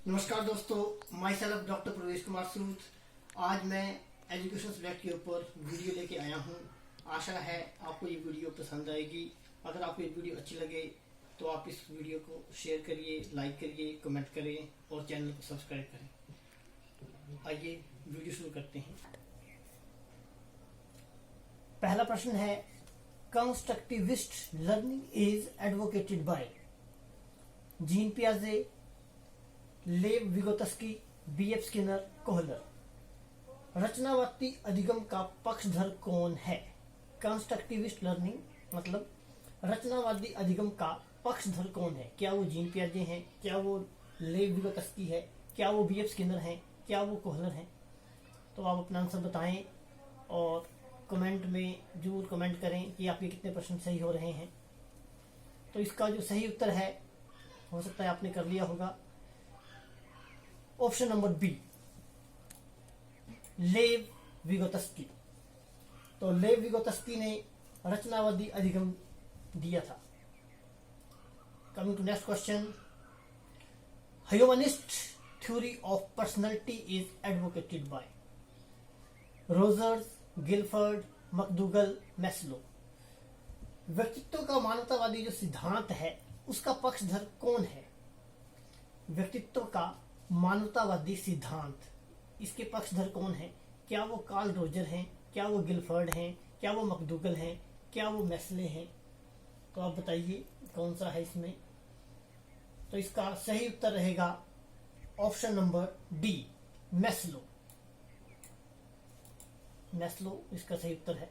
नमस्कार दोस्तों, my self doctor प्रवेश कुमार सूद। आज मैं एजुकेशन सब्जेक्ट के ऊपर वीडियो लेके आया हूँ। आशा है आपको ये वीडियो पसंद आएगी। अगर आपको ये वीडियो अच्छी लगे तो आप इस वीडियो को शेयर करिए, लाइक करिए, कमेंट करें और चैनल को सब्सक्राइब करें। आइए वीडियो शुरू करते हैं। पहला प्रश्न है, constructivist learning is advocated by Jean पियाजे, Lev Vygotsky, B F. Skinner, Kohler. रचनावादी अधिगम का पक्षधर कौन है? कंस्ट्रक्टिविस्ट लर्निंग मतलब रचनावादी अधिगम का पक्षधर कौन है? क्या वो जीन पियाजे हैं? क्या वो लेव विगोत्स्की है? क्या वो बी.एफ. स्किनर हैं? क्या वो कोहलर हैं? तो आप अपना आंसर बताएं और कमेंट में जरूर कमेंट करें कि आपके कितने प्रश्न सही हो रहे हैं। तो इसका जो सही उत्तर है, हो सकता है आपने कर लिया होगा, ऑप्शन नंबर बी, लेव विगोत्स्की। तो लेव विगोत्स्की ने रचनावादी अधिगम दिया था। Coming to next question, humanist theory of personality is advocated by Rogers, Guilford, McDougall, Maslow. व्यक्तित्व का मानवतावादी जो सिद्धांत है उसका पक्षधर कौन है? व्यक्तित्व का मानवतावादी सिद्धांत, इसके पक्षधर कौन है? क्या वो कार्ल रोजर हैं? क्या वो गिलफर्ड हैं? क्या वो मकडूगल हैं? क्या वो मैस्ले हैं? तो आप बताइए कौन सा है इसमें। तो इसका सही उत्तर रहेगा option number D, Maslow. Maslow इसका सही उत्तर है।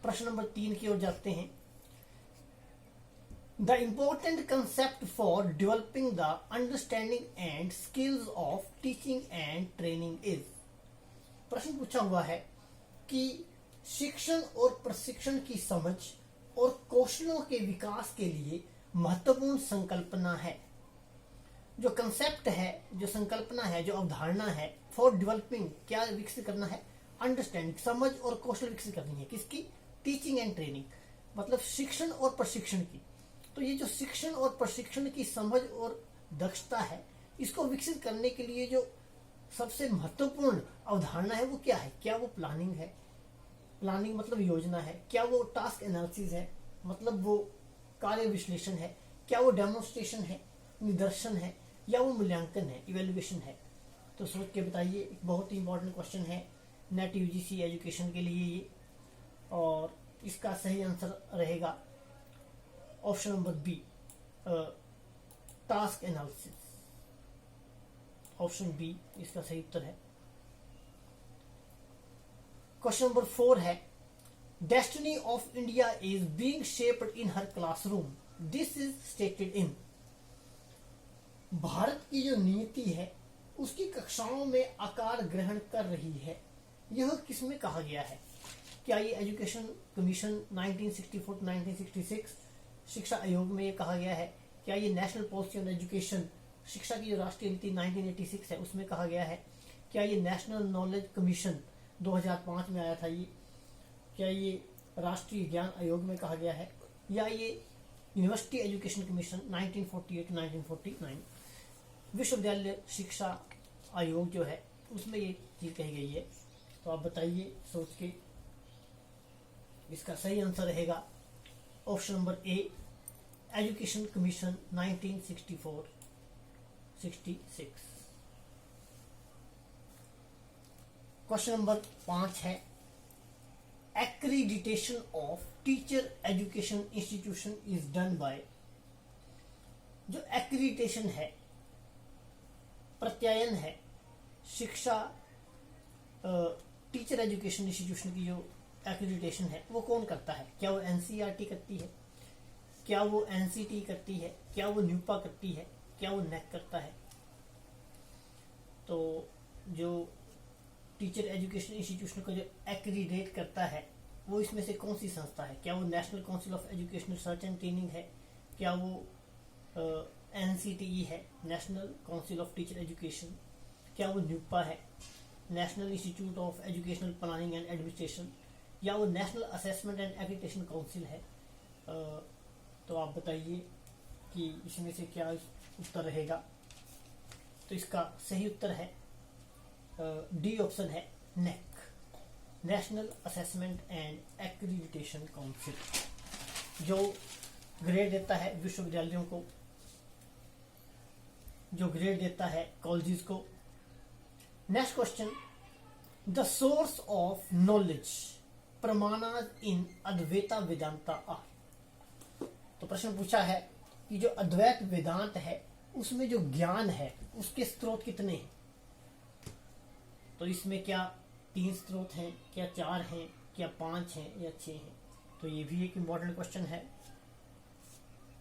प्रश्न नंबर 3 की ओर जाते हैं। The important concept for developing the understanding and skills of teaching and training is। प्रश्न पूछा हुआ है कि शिक्षण और प्रशिक्षण की समझ और कौशलों के विकास के लिए महत्वपूर्ण संकल्पना है। जो कंसेप्ट है, जो संकल्पना है, जो अवधारणा है, फॉर डेवलपिंग, क्या विकसित करना है? अंडरस्टैंडिंग, समझ और कौशल विकसित करनी है। किसकी? टीचिंग एंड ट्रेनिंग, मतलब शिक्षण और प्रशिक्षण की। तो ये जो शिक्षण और प्रशिक्षण की समझ और दक्षता है, इसको विकसित करने के लिए जो सबसे महत्वपूर्ण अवधारणा है वो क्या है? क्या वो प्लानिंग है? प्लानिंग मतलब योजना है। क्या वो टास्क एनालिसिस है, मतलब वो कार्य विश्लेषण है? क्या वो डेमोन्स्ट्रेशन है, निदर्शन है, या वो मूल्यांकन है, इवेल्युएशन है? तो सोच के बताइए। एक बहुत ही इंपॉर्टेंट क्वेश्चन है नेट यूजीसी एजुकेशन के लिए ये, और इसका सही आंसर रहेगा option number B, task analysis. Option B इसका सही उत्तर है। क्वेश्चन नंबर 4 है, destiny of India is being shaped in her classroom, this is stated in. भारत की जो नीति है उसकी कक्षाओं में आकार ग्रहण कर रही है, यह किसमें कहा गया है? क्या ये एजुकेशन कमीशन 1964-1966 शिक्षा आयोग में ये कहा गया है? क्या ये नेशनल पॉलिसी ऑन एजुकेशन, शिक्षा की जो राष्ट्रीय नीति 1986 है उसमें कहा गया है? क्या ये नेशनल नॉलेज कमीशन 2005 में आया था ये? क्या ये राष्ट्रीय ज्ञान आयोग में कहा गया है? या ये यूनिवर्सिटी एजुकेशन कमीशन 1948-1949 विश्वविद्यालय शिक्षा आयोग जो है उसमें ये चीज कही गई है? तो आप बताइए सोच के। इसका सही आंसर रहेगा option number A, education commission 1964-66। Question number 5 है, accreditation of teacher education institution is done by. जो एक्रीडिटेशन है, प्रत्यायन है, शिक्षा टीचर एजुकेशन इंस्टीट्यूशन की जो एक्रीडिटेशन है वो कौन करता है? क्या वो एनसीईआरटी करती है? क्या वो एनसीटी करती है? क्या वो न्यूपा करती है? क्या वो नेक करता है? तो जो टीचर एजुकेशन इंस्टीट्यूशन को जो एक्रीडेट करता है वो इसमें से कौन सी संस्था है? क्या वो national Council of educational research and training है? क्या वो एनसीटीई है, national Council of teacher education? क्या वो न्यूपा है, national institute of Educational planning and administration? या वो national Assessment and Accreditation council है? तो आप बताइए कि इसमें से क्या उत्तर रहेगा। तो इसका सही उत्तर है डी ऑप्शन है NAAC, National Assessment and Accreditation Council, जो ग्रेड देता है विश्वविद्यालयों को, जो ग्रेड देता है कॉलेजेस को। Next question, the source of knowledge प्रमाणाज इन अद्वैता वेदांता आर। तो प्रश्न पूछा है कि जो अद्वैत वेदांत है उसमें जो ज्ञान है उसके स्रोत कितने हैं। तो इसमें क्या 3 स्रोत हैं, क्या 4 हैं, क्या 5 हैं या 6 हैं। तो ये भी एक इम्पॉर्टेंट क्वेश्चन है।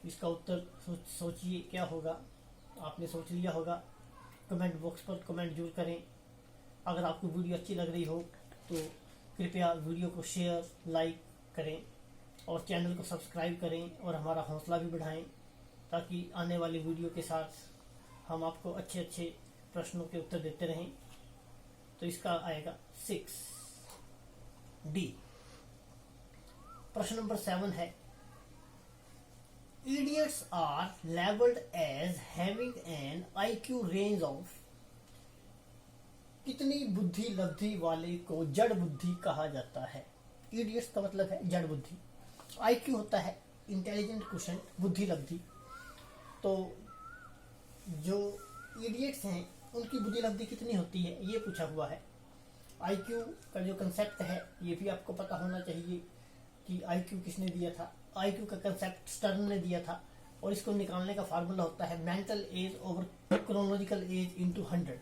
इसका उत्तर सोचिए क्या होगा। आपने सोच लिया होगा, कमेंट बॉक्स पर कमेंट जरूर करें। अगर आपको वीडियो अच्छी लग रही हो तो कृपया वीडियो को शेयर लाइक करें और चैनल को सब्सक्राइब करें और हमारा हौसला भी बढ़ाएं, ताकि आने वाली वीडियो के साथ हम आपको अच्छे अच्छे प्रश्नों के उत्तर देते रहें। तो इसका आएगा 6 डी। प्रश्न नंबर 7 है, idiots are labeled as having an IQ range of। कितनी बुद्धि लब्धि वाले को जड़ बुद्धि कहा जाता है। इडियट्स का मतलब है जड़ बुद्धि, IQ होता है इंटेलिजेंट क्वेश्चन, बुद्धि लब्धि। तो जो इडियट्स हैं उनकी बुद्धि लब्धि कितनी होती है ये पूछा हुआ है। IQ का जो कंसेप्ट है ये भी आपको पता होना चाहिए कि IQ किसने दिया था। IQ का कंसेप्ट स्टर्न ने दिया था और इसको निकालने का फार्मूला होता है mental as over chronological age into 100।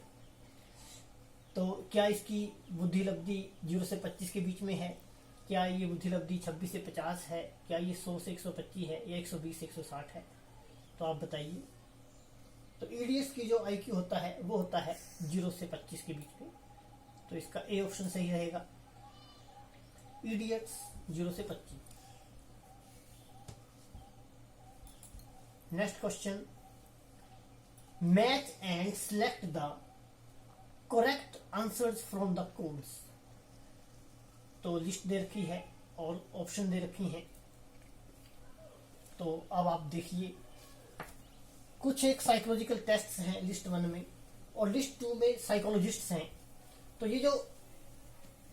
तो क्या इसकी बुद्धि लब्धि 0 से 25 के बीच में है, क्या ये बुद्धि लब्धि 26 से 50 है, क्या ये 100 से 125 है या 120 से 160 है। तो आप बताइए। तो ईडीएस की जो IQ होता है वो होता है 0 से 25 के बीच में। तो इसका ए ऑप्शन सही रहेगा, ईडीएस 0 से 25। Next question, match and select the correct answers from the codes. तो लिस्ट दे रखी है और ऑप्शन दे रखी हैं। तो अब आप देखिए, कुछ एक साइकोलॉजिकल टेस्ट हैं लिस्ट 1 में और लिस्ट 2 में साइकोलॉजिस्ट्स हैं। तो ये जो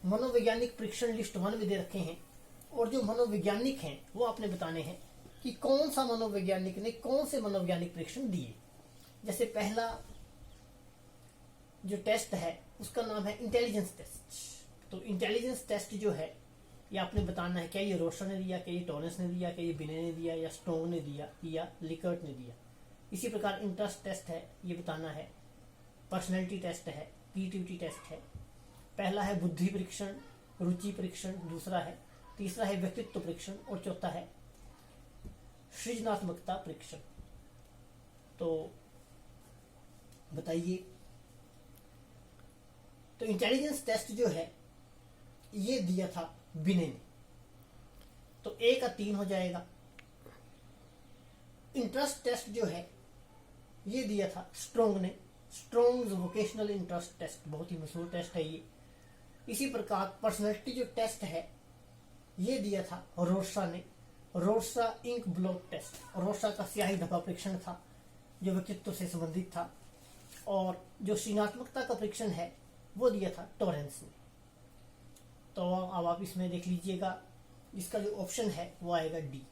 मनोवैज्ञानिक परीक्षण लिस्ट 1 में दे रखे हैं और जो मनोवैज्ञानिक हैं वो आपने बताने हैं कि कौन सा मनोवैज्ञानिक ने कौन से मनोवैज्ञानिक परीक्षण दिए। जैसे पहला जो टेस्ट है उसका नाम है इंटेलिजेंस टेस्ट। तो इंटेलिजेंस टेस्ट जो है ये आपने बताना है क्या ये रोशर ने दिया, क्या ये टॉरेंस ने दिया, क्या ये बिने ने दिया या स्टोन ने दिया या लिकर्ट ने दिया। इसी प्रकार इंटरेस्ट टेस्ट है, ये बताना है। पर्सनैलिटी टेस्ट है, क्रिएटिविटी टेस्ट है। पहला है बुद्धि परीक्षण, रुचि परीक्षण, दूसरा है, तीसरा है व्यक्तित्व परीक्षण और चौथा है सृजनात्मकता परीक्षण। तो बताइए। तो इंटेलिजेंस टेस्ट जो है ये दिया था बिने ने, तो ए का 3 हो जाएगा। इंटरेस्ट टेस्ट जो है ये दिया था स्ट्रोंग ने, स्ट्रोंग्स वोकेशनल इंटरेस्ट टेस्ट, बहुत ही मशहूर टेस्ट है ये। इसी प्रकार पर्सनैलिटी जो टेस्ट है ये दिया था रोर्सा ने, रोर्सा इंक ब्लॉक टेस्ट। रोर्सा का स्याही धब्बा परीक्षण था जो व्यक्तित्व से संबंधित था। और जो सृजनात्मकता का परीक्षण है वो दिया था टॉरेंस ने। तो अब आप इसमें देख लीजिएगा, इसका जो ऑप्शन है वो आएगा डी।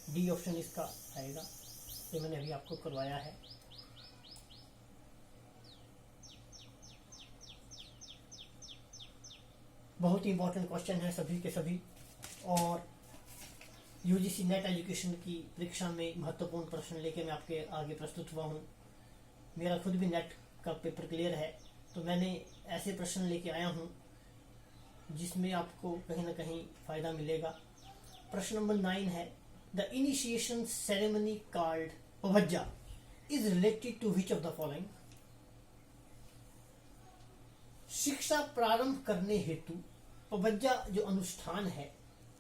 डी ऑप्शन इसका आएगा, ये मैंने अभी आपको करवाया है। बहुत ही इंपॉर्टेंट क्वेश्चन है सभी के सभी, और यूजीसी नेट एजुकेशन की परीक्षा में महत्वपूर्ण प्रश्न लेके मैं आपके आगे प्रस्तुत हुआ हूँ। मेरा खुद भी नेट का पेपर क्लियर है, तो मैंने ऐसे प्रश्न लेके आया हूँ जिसमें आपको कहीं ना कहीं फायदा मिलेगा। प्रश्न नंबर 9 है, the initiation ceremony called Pabbajja is related to which of the following. शिक्षा प्रारंभ करने हेतु पवज्जा जो अनुष्ठान है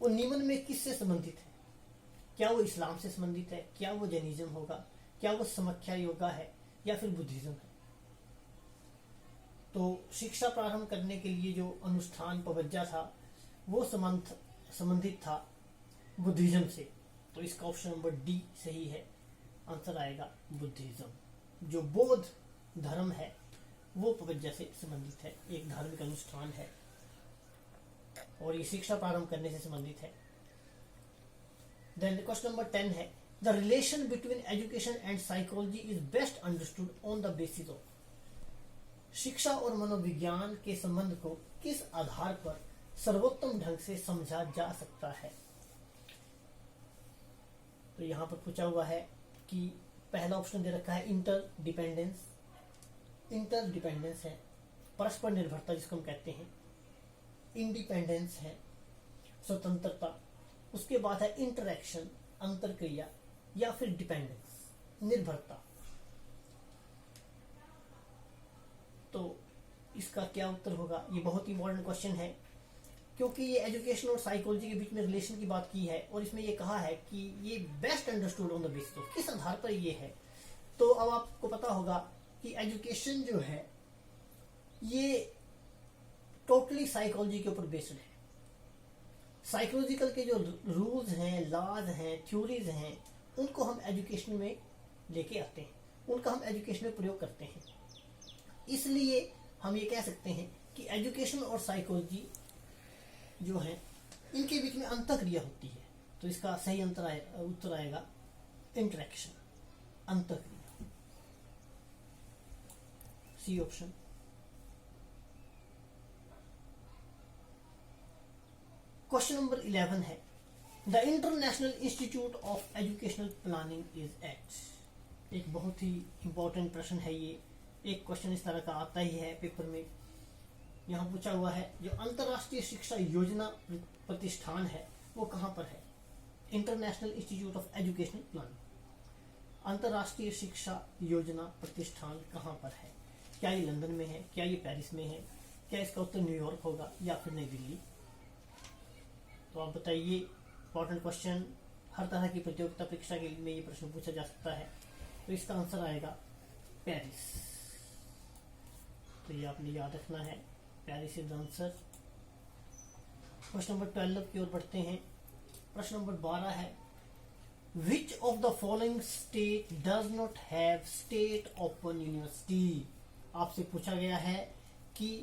वो निम्न में किससे संबंधित है। क्या वो इस्लाम से संबंधित है, क्या वो जैनिज्म होगा, क्या वो समख्या योगा है या फिर बुद्धिज्म है। तो शिक्षा प्रारंभ करने के लिए जो अनुष्ठान पवज्जा था वो संबंधित था बुद्धिज्म से। तो इसका ऑप्शन नंबर डी सही है। आंसर आएगा बुद्धिज्म। जो बौद्ध धर्म है वो प्रवज्ञा से संबंधित है, एक धार्मिक अनुष्ठान है और ये शिक्षा प्रारंभ करने से संबंधित है। देन क्वेश्चन नंबर 10 है, the relation between education and psychology is best understood on the basis of. शिक्षा और मनोविज्ञान के संबंध को किस आधार पर सर्वोत्तम ढंग से समझा जा सकता है? तो यहां पर पूछा हुआ है कि पहला ऑप्शन दे रखा है इंटरडिपेंडेंस। इंटरडिपेंडेंस है परस्पर निर्भरता जिसको हम कहते हैं। इंडिपेंडेंस है स्वतंत्रता। उसके बाद है इंटरैक्शन अंतरक्रिया, या फिर डिपेंडेंस निर्भरता। तो इसका क्या उत्तर होगा? ये बहुत ही इंपॉर्टेंट क्वेश्चन है क्योंकि ये एजुकेशन और साइकोलॉजी के बीच में रिलेशन की बात की है और इसमें ये कहा है कि ये best understood on the basis of, किस आधार पर ये है। तो अब आपको पता होगा कि एजुकेशन जो है ये टोटली साइकोलॉजी के ऊपर बेस्ड है। साइकोलॉजिकल के जो रूल्स हैं, लॉज हैं, थ्योरीज हैं, उनको हम एजुकेशन में लेके आते हैं, उनका हम एजुकेशन में प्रयोग करते हैं। इसलिए हम ये कह सकते हैं कि एजुकेशन और साइकोलॉजी जो है इनके बीच में अंतःक्रिया होती है। तो इसका सही उत्तर आएगा इंटरेक्शन, अंतःक्रिया, सी ऑप्शन। क्वेश्चन नंबर 11 है, the International Institute of Educational Planning is at. एक बहुत ही इंपॉर्टेंट प्रश्न है ये, एक क्वेश्चन इस तरह का आता ही है पेपर में। यहाँ पूछा हुआ है जो अंतरराष्ट्रीय शिक्षा योजना प्रतिष्ठान है वो कहाँ पर है? International Institute of Educational planning, अंतरराष्ट्रीय शिक्षा योजना प्रतिष्ठान कहाँ पर है? क्या ये लंदन में है, क्या ये पेरिस में है, क्या इसका उत्तर न्यूयॉर्क होगा या फिर नई दिल्ली? तो आप बताइए। इंपॉर्टेंट क्वेश्चन, हर तरह की प्रतियोगिता परीक्षा के लिए ये प्रश्न पूछा जा सकता है। तो इसका आंसर आएगा पेरिस। तो ये आपने याद रखना है, Paris is answer. Question number 12 की ओर बढ़ते हैं। प्रश्न नंबर 12 है, विच of the following state does not have state open university. आपसे पूछा गया है कि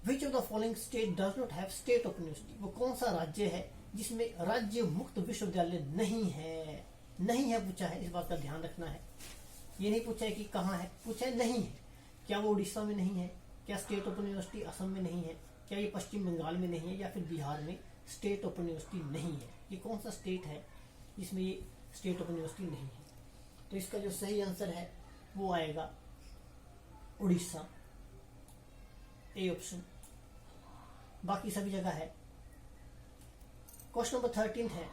विच of the following state does not have state open university. वो कौन सा राज्य है जिसमें राज्य मुक्त विश्वविद्यालय नहीं है? नहीं है पूछा है, इस बात का ध्यान रखना है। ये नहीं पूछा है कि कहाँ है, पूछा है नहीं है। क्या वो उड़ीसा में नहीं है? क्या स्टेट ओपन यूनिवर्सिटी असम में नहीं है? क्या ये पश्चिम बंगाल में नहीं है या फिर बिहार में स्टेट ओपन यूनिवर्सिटी नहीं है? ये कौन सा स्टेट है जिसमें ये स्टेट ओपन यूनिवर्सिटी नहीं है? तो इसका जो सही आंसर है वो आएगा उड़ीसा, ए ऑप्शन। बाकी सभी जगह है। क्वेश्चन नंबर 13 है,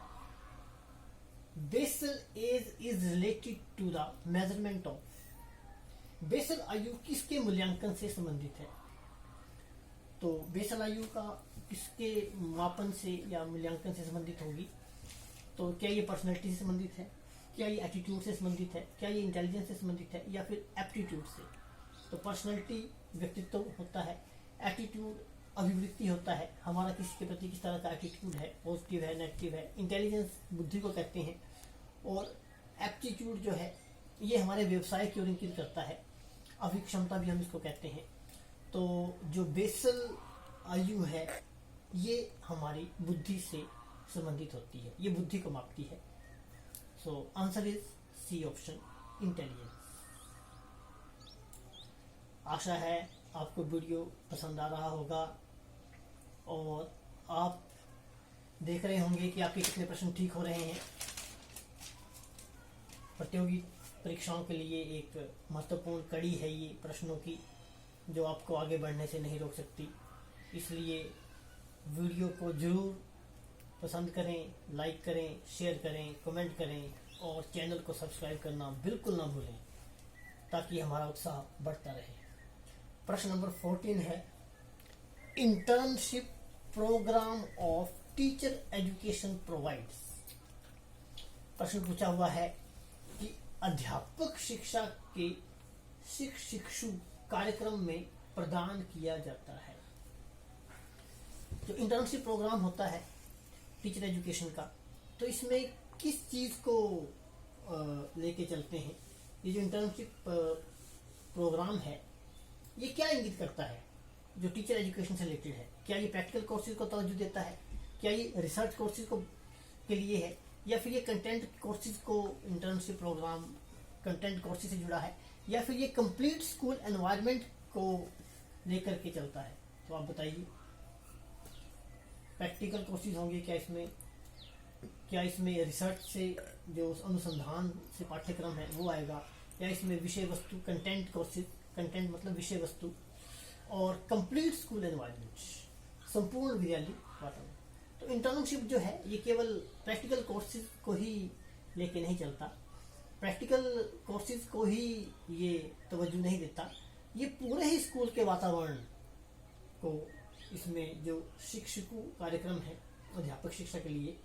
basal age is related to the measurement of. Basal आयु किसके मूल्यांकन से संबंधित है? तो बेसल आयु का किसके मापन से या मूल्यांकन से संबंधित होगी? तो क्या ये पर्सनैलिटी से संबंधित है, क्या ये एटीट्यूड से संबंधित है, क्या ये इंटेलिजेंस से संबंधित है या फिर एप्टीट्यूड से? तो पर्सनैलिटी व्यक्तित्व होता है, एटीट्यूड अभिवृत्ति होता है, हमारा किसी के प्रति किस तरह का एटीट्यूड है, पॉजिटिव है, नेगेटिव है। इंटेलिजेंस बुद्धि को कहते हैं और एप्टीट्यूड जो है ये हमारे व्यवसाय की ओर इंगित करता है, अभिक्षमता भी हम इसको कहते हैं। तो जो बेसल आयु है ये हमारी बुद्धि से संबंधित होती है, ये बुद्धि को मापती है। So answer is C option, intelligence. आशा है आपको वीडियो पसंद आ रहा होगा और आप देख रहे होंगे कि आपके कितने प्रश्न ठीक हो रहे हैं। प्रतियोगी परीक्षाओं के लिए एक महत्वपूर्ण कड़ी है ये प्रश्नों की, जो आपको आगे बढ़ने से नहीं रोक सकती। इसलिए वीडियो को जरूर पसंद करें, लाइक करें, शेयर करें, कमेंट करें और चैनल को सब्सक्राइब करना बिल्कुल ना भूलें ताकि हमारा उत्साह बढ़ता रहे। प्रश्न नंबर 14 है, internship program of teacher education provides. प्रश्न पूछा हुआ है कि अध्यापक शिक्षा के शिक्षु कार्यक्रम में प्रदान किया जाता है। जो इंटर्नशिप प्रोग्राम होता है टीचर एजुकेशन का, तो इसमें किस चीज को लेके चलते हैं। ये जो इंटर्नशिप प्रोग्राम है ये क्या इंगित करता है जो टीचर एजुकेशन से रिलेटेड है? क्या ये प्रैक्टिकल कोर्सेज को तवज्जो देता है? क्या ये रिसर्च कोर्सेज को के लिए है, या फिर ये कंटेंट कोर्सेज को इंटर्नशिप प्रोग्राम कंटेंट कोर्सेज से जुड़ा है, या फिर ये कंप्लीट स्कूल एनवायरनमेंट को लेकर के चलता है? तो आप बताइए। प्रैक्टिकल कोर्सेज होंगे क्या इसमें? क्या इसमें रिसर्च से जो अनुसंधान से पाठ्यक्रम है वो आएगा, या इसमें विषय वस्तु कंटेंट कोर्सेज, कंटेंट मतलब विषय वस्तु, और कंप्लीट स्कूल एनवायरनमेंट, संपूर्ण विद्यालय वातावरण। तो इंटर्नशिप जो है ये केवल प्रैक्टिकल कोर्सेज को ही लेके नहीं चलता, प्रैक्टिकल कोर्सेज को ही ये तवज्जो नहीं देता, ये पूरे ही स्कूल के वातावरण को, इसमें जो शिक्षकों कार्यक्रम है अध्यापक शिक्षा के लिए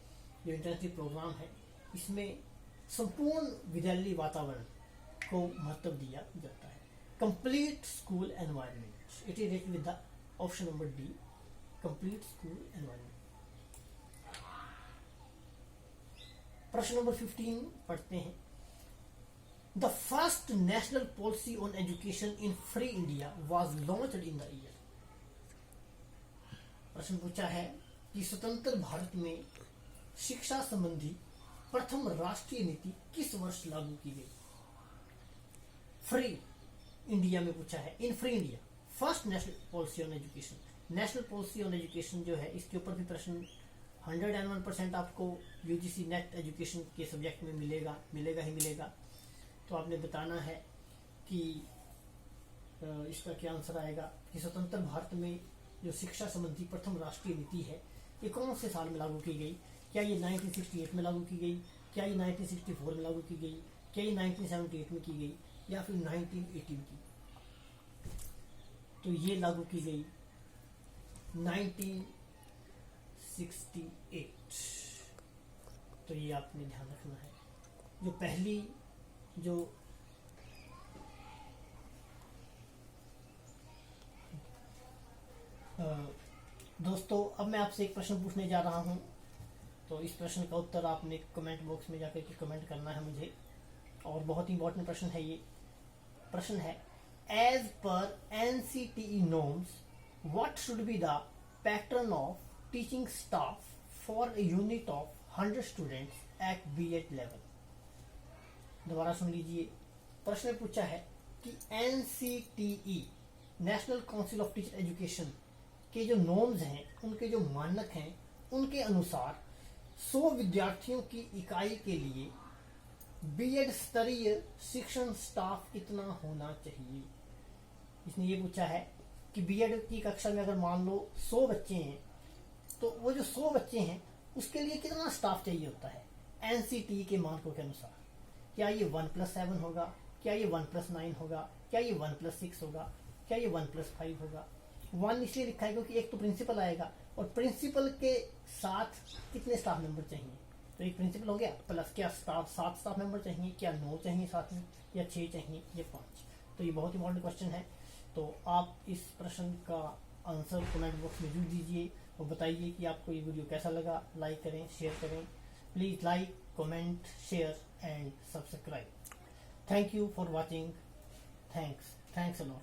जो इंटर्नशिप प्रोग्राम है, इसमें संपूर्ण विद्यालय वातावरण को महत्व दिया जाता है। Complete school environment, it is rated with the option number D, complete school environment. प्रश्न नंबर 15 पढ़ते हैं। The first national policy on education in free India was launched in the year. प्रश्न पूछा है कि स्वतंत्र भारत में शिक्षा संबंधी प्रथम राष्ट्रीय नीति किस वर्ष लागू की गई? फ्री इंडिया में पूछा है, in free India first national policy on education. National policy on education जो है इसके ऊपर भी प्रश्न 101% आपको यूजीसी नेट एजुकेशन के सब्जेक्ट में मिलेगा ही मिलेगा। तो आपने बताना है कि इसका क्या आंसर आएगा कि स्वतंत्र भारत में जो शिक्षा संबंधी प्रथम राष्ट्रीय नीति है ये कौन से साल में लागू की गई? क्या ये 1968 में लागू की गई, क्या ये 1964 में लागू की गई, क्या ये 1978 में की गई, या फिर 1980 में की? तो ये लागू की गई 1968। तो ये आपने ध्यान रखना है। जो पहली जो दोस्तों अब मैं आपसे एक प्रश्न पूछने जा रहा हूं, तो इस प्रश्न का उत्तर आपने कमेंट बॉक्स में जाकर के कमेंट करना है मुझे, और बहुत ही इंपॉर्टेंट प्रश्न है ये। प्रश्न है, as per NCTE norms what should be the pattern of teaching staff for a unit of 100 students at B.Ed level? दोबारा सुन लीजिए। प्रश्न पूछा है कि NCTE National Council of teacher Education के जो नॉर्म्स हैं, उनके जो मानक हैं, उनके अनुसार 100 विद्यार्थियों की इकाई के लिए B.Ed स्तरीय शिक्षण स्टाफ कितना होना चाहिए? इसने ये पूछा है कि B.Ed की कक्षा में अगर मान लो 100 बच्चे हैं, तो वो जो 100 बच्चे हैं उसके लिए कितना स्टाफ चाहिए होता है NCTE के मानकों के अनुसार? क्या ये 1+7 होगा, क्या ये 1+9 होगा, क्या ये 1+6 होगा, क्या ये 1+5 होगा? 1 इसलिए लिखा है क्योंकि एक तो प्रिंसिपल आएगा, और प्रिंसिपल के साथ कितने स्टाफ मेंबर चाहिए? तो एक प्रिंसिपल हो गया, प्लस क्या 7 स्टाफ मेंबर चाहिए, क्या 9 चाहिए साथ में, या 6 चाहिए, या 5? तो ये बहुत इंपॉर्टेंट क्वेश्चन है। तो आप इस प्रश्न का आंसर कमेंट बॉक्स में जरूर दीजिए और बताइए कि आपको ये वीडियो कैसा लगा। लाइक करें, शेयर करें। Please like, comment, share and subscribe. Thank you for watching. Thanks a lot.